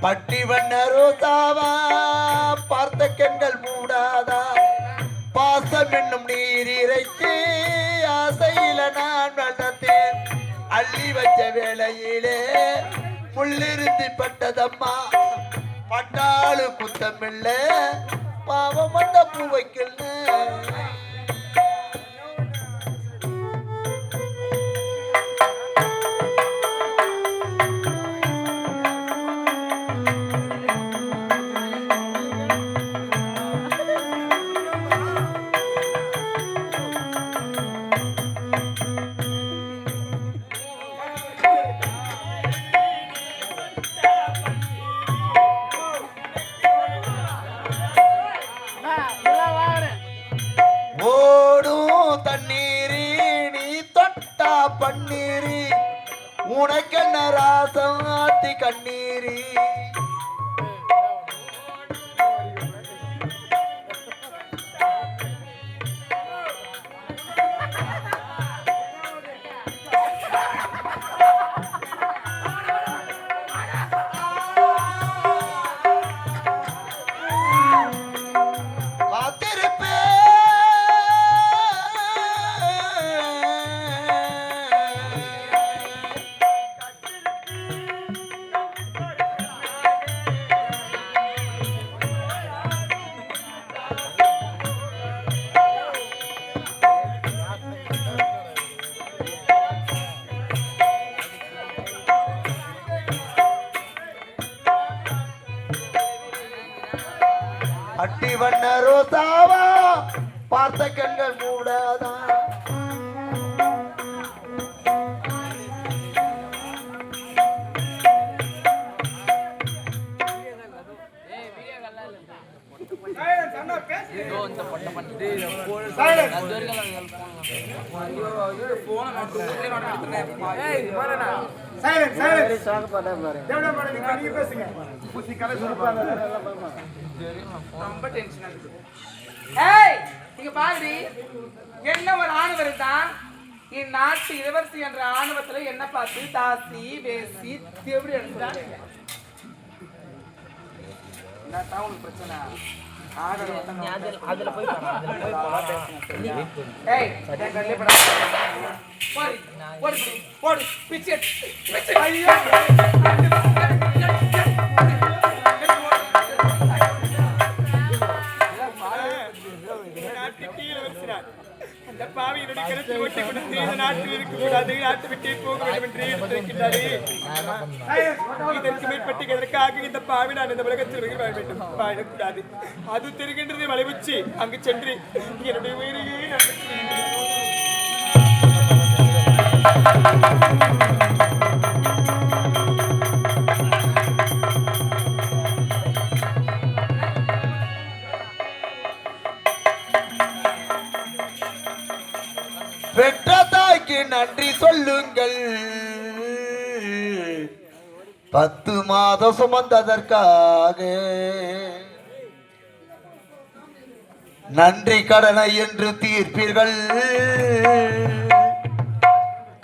பட்டி வண்ண ரோசாவா பார்த்த கண்கள் மூடாதா பாசம் என்னும் நீர் இறைத்து ஆசையில நான் வளர்த்தேன் அள்ளி வச்ச வேளையிலே முள்ளிருந்தி பட்டதம்மா பட்டாளு குத்தமில்ல பாவம் வந்த பூ வைக்கல பன்னீரி உனக்கென்ன ராசம் ஆத்தி கண்ணீரி அட்டி வண்ண ரோசாவா பார்த்த கண்கள் மூடாதா என்ன ஒரு ஆணவர் தான் இந்நாட்டு இளவரசி என்ற ஆணவத்துல என்ன பார்த்து தாசி வேசி எப்படி எடுத்துட்டான் பிரச்சனை அதுல போய் பிச்சை அந்த பாவியினுடைய கருத்தை ஒட்டி கொடுத்து இந்த நாட்டில் இருக்கக்கூடாது நாட்டு விட்டு போக வேண்டும் என்று எடுத்திருக்கின்றாரே இதற்கு மேற்பட்டு எதற்காக இந்த பாவி நான் இந்த உலகத்தில் வாழ வேண்டும் வாழக்கூடாது அது தெரிகின்றது வளைவுச்சி அங்கு சென்று என்னுடைய உயிரையே பெற்ற தாய்க்கு நன்றி சொல்லுங்கள் 10 மாதம் சுமந்ததற்காக நன்றி கடனை என்று தீர்ப்பீர்கள்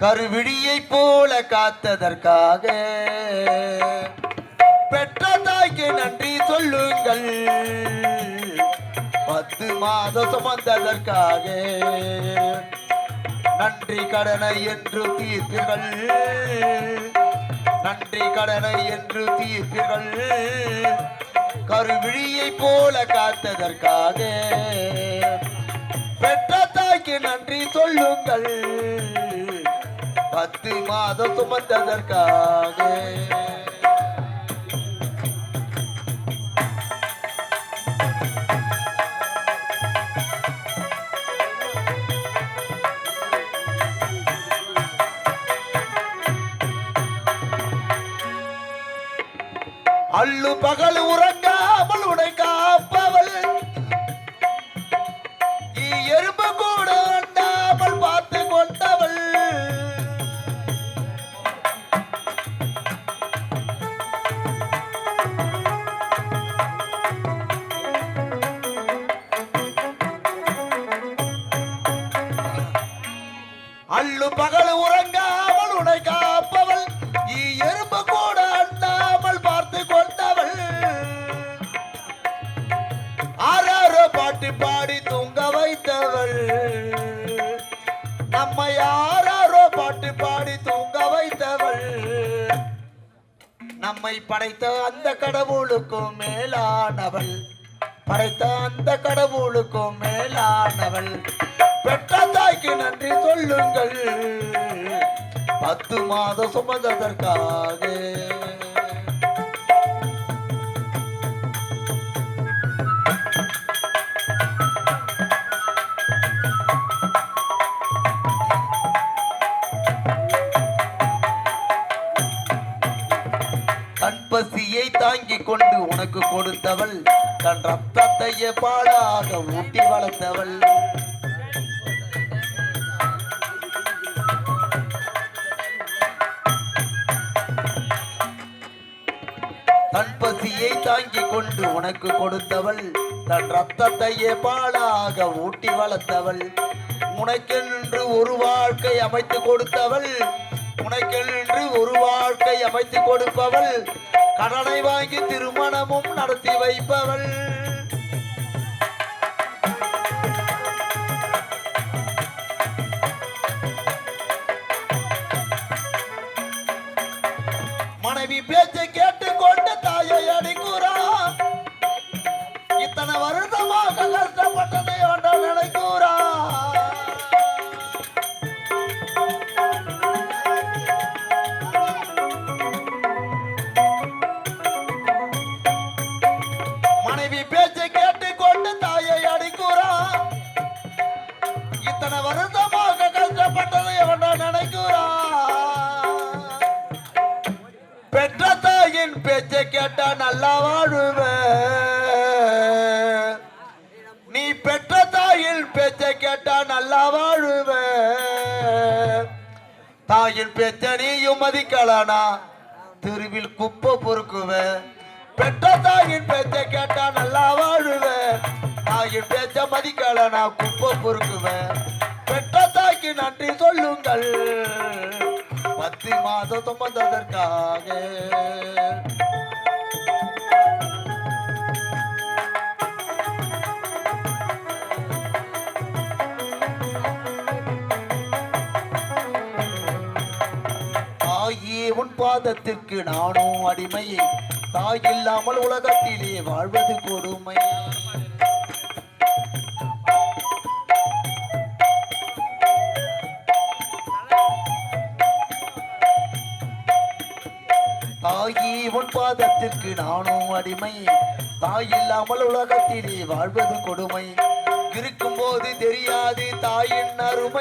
கருவிழியை போல காத்ததற்காக பெற்ற தாய்க்கு நன்றி சொல்லுங்கள் 10 மாதம் சுமந்ததற்காக நன்றி கடனை என்று தீர்ப்பீர்கள் நன்றி கடனை என்று தீர்ப்பீர்கள் கருவிழியை போல காத்ததற்காக பெற்ற தாய்க்கு நன்றி சொல்லுங்கள் 10 மாதம் சுமந்ததற்காக அள்ளு பகல் உறங்காமல் உடை காப்பவள் எறும்பு கூட அண்டாமல் பார்த்து கொண்டவள் அள்ளு பகல் உறங்காமல் உடை காப்பவள் எறும்பு கூட அண்டாமல் பார்த்து கொண்டவள் பாட்டு பாடி தூங்க வைத்தவள் நம்ம யாரோ பாட்டு பாடி தூங்க வைத்தவள் நம்மை படைத்த அந்த கடவுளுக்கும் மேலானவள் படைத்த அந்த கடவுளுக்கும் மேலானவள் பெற்ற தாய்க்கு நன்றி சொல்லுங்கள் 10 மாதம் சுமந்ததற்காக பசியை தாங்கிக் கொண்டு உனக்கு கொடுத்தவள் தன் ரத்தத்தையே பாலாக ஊட்டி வளர்த்தவள் தன் பசியை தாங்கிக் கொண்டு உனக்கு கொடுத்தவள் தன் ரத்தத்தையே பாலாக ஊட்டி வளர்த்தவள் உனக்கென்று ஒரு வாழ்க்கை அமைத்து கொடுத்தவள் உனக்கென்று ஒரு வாழ்க்கை அமைத்து கொடுப்பவள் கடனை வாங்கி திருமணமும் நடத்தி வைப்பவள் மனைவி பேச்சை கேட்டுக்கொண்டு தாயை அடிக்கூறா இத்தனை வருடமாக கஷ்டப்பட்டதை ஒன்ற நினைக்கூறா பேச்சை கேட்டுக்கொண்டு தாயை அடிக்கூறா இத்தனை வருடமாக கஷ்டப்பட்டதை எவன நினைக்கூறா பெற்ற தாயின் பேச்சை கேட்டா நல்லா வாழுவ நீ பெற்ற தாயின் பேச்சை கேட்டா நல்லா வாழுவ தாயின் பேச்ச நீயும் மதிக்கலானா தெருவில் குப்பை பொறுக்குவ பெற்ற தாயின் பேச்ச கேட்டா நல்லா வாழுவேன் தாயின் பேச்ச மதிக்கல நான் குப்பை பொறுக்குவேன் பெற்ற தாய்க்கு நன்றி சொல்லுங்கள் 10 மாதம் சுமந்ததற்காக தாயே உன் பாதத்திற்கு நானும் அடிமையே தாய் இல்லாமல் உலகத்திலே வாழ்வது கொடுமை தாயே உன் பாதத்திற்கு நானும் அடிமை தாய் இல்லாமல் உலகத்திலே வாழ்வது கொடுமை இருக்கும்போது தெரியாது தாயின் அருமை